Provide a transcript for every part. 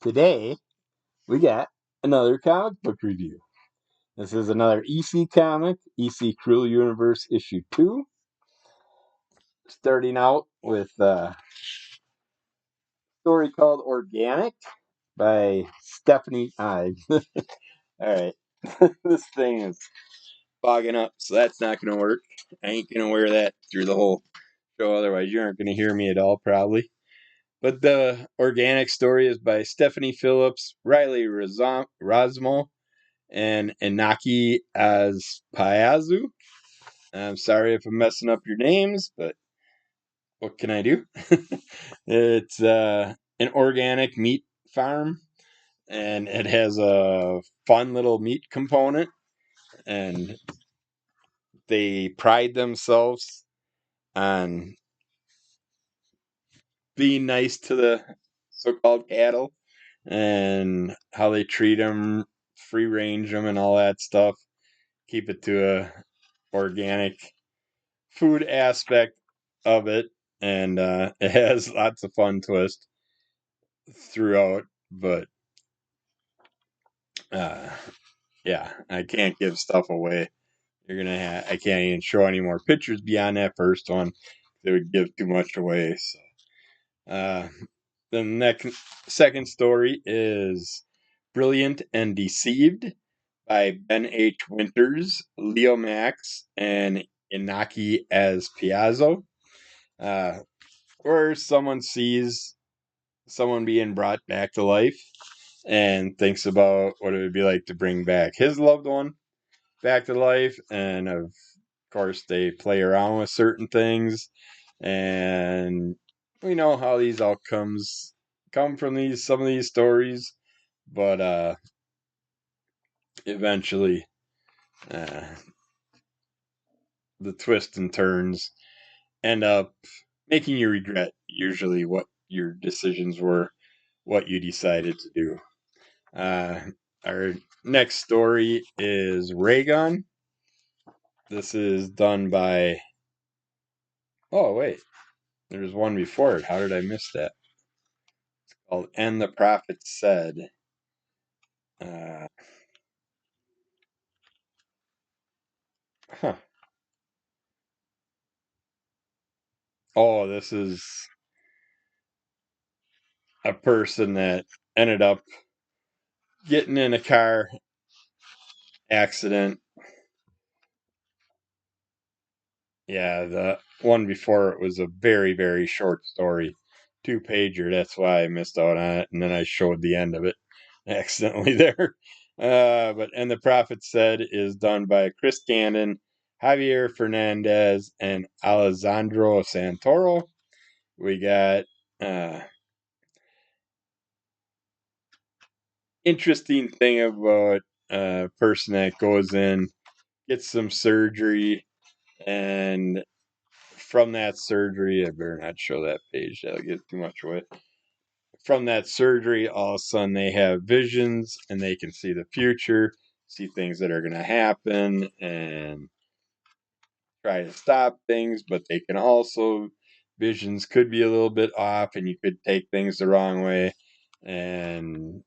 Today, we got another comic book review. This is another EC comic, EC Cruel Universe issue 2. Starting out with a story called Organic by Stephanie Ives. Alright, this thing is fogging up, so that's not going to work. I ain't going to wear that through the whole show, otherwise, you aren't going to hear me at all, probably. But the Organic story is by Stephanie Phillips, Riley Rosmo, and Inaki Azpayazu. I'm sorry if I'm messing up your names, but what can I do? It's an organic meat farm, and it has a fun little meat component, and they pride themselves on being nice to the so-called cattle and how they treat them, free range them, and all that stuff. Keep it to a organic food aspect of it, and it has lots of fun twist throughout. But uh, yeah, I can't give stuff away. I can't even show any more pictures beyond that first one. It would give too much away. So the next second story is Brilliant and Deceived by Ben H. Winters, Leo Max, and Inaki as Piazzo. Where someone sees someone being brought back to life and thinks about what it would be like to bring back his loved one back to life. And of course, they play around with certain things. And we know how these outcomes come from some of these stories. But eventually, uh, the twists and turns end up making you regret usually what your decisions were, what you decided to do. Uh, our next story is Raygun. This is done by. Oh, wait. There's one before it. How did I miss that? It's called And the Prophet Said. Uh, huh. Oh, this is a person that ended up getting in a car accident. Yeah, the one before it was a very, very short story. 2-pager. That's why I missed out on it. And then I showed the end of it accidentally there. But And the Prophet Said is done by Chris Gandon, Javier Fernandez, and Alessandro Santoro. We got interesting thing about a person that goes in, gets some surgery, and from that surgery, I better not show that page, that'll give too much away. From that surgery, all of a sudden they have visions and they can see the future, see things that are going to happen, and try to stop things, but they can also, visions could be a little bit off and you could take things the wrong way and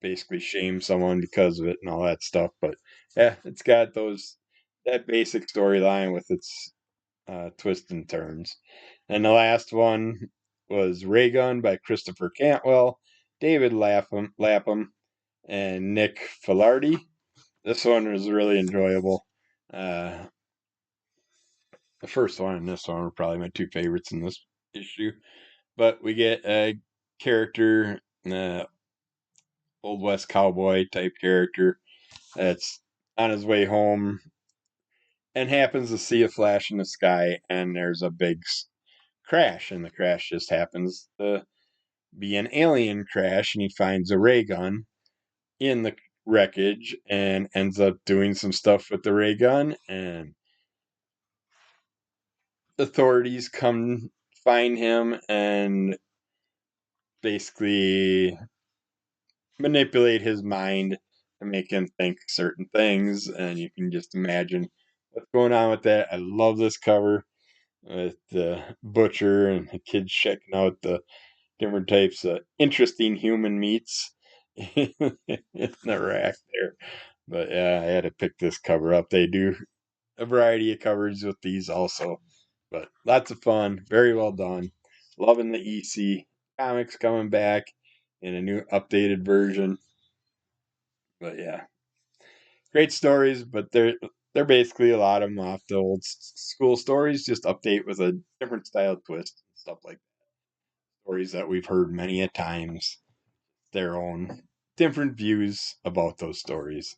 basically shame someone because of it and all that stuff. But yeah, it's got that basic storyline with its twists and turns. And the last one was Raygun by Christopher Cantwell, David Lapham, and Nick Filardi. This one was really enjoyable. Uh, the first one and this one were probably my two favorites in this issue. But we get a character, Old West cowboy type character, that's on his way home and happens to see a flash in the sky, and there's a big crash, and the crash just happens to be an alien crash, and he finds a ray gun in the wreckage and ends up doing some stuff with the ray gun, and authorities come find him and basically manipulate his mind to make him think certain things, and you can just imagine what's going on with that. I love this cover with the butcher and the kids checking out the different types of interesting human meats in the rack there. But yeah, I had to pick this cover up. They do a variety of covers with these also. But lots of fun. Very well done. Loving the EC comics coming back in a new updated version. But yeah, great stories, but they're basically a lot of them off the old school stories, just update with a different style twist and stuff like that. Stories that we've heard many a times, their own different views about those stories.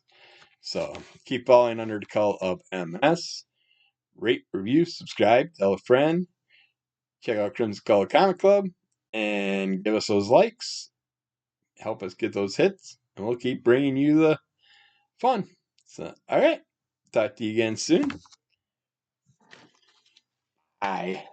So keep falling under the call of MS. Rate, review, subscribe, tell a friend. Check out Crimson Skull Comic Club and give us those likes. Help us get those hits, and we'll keep bringing you the fun. So, all right. Talk to you again soon. Bye.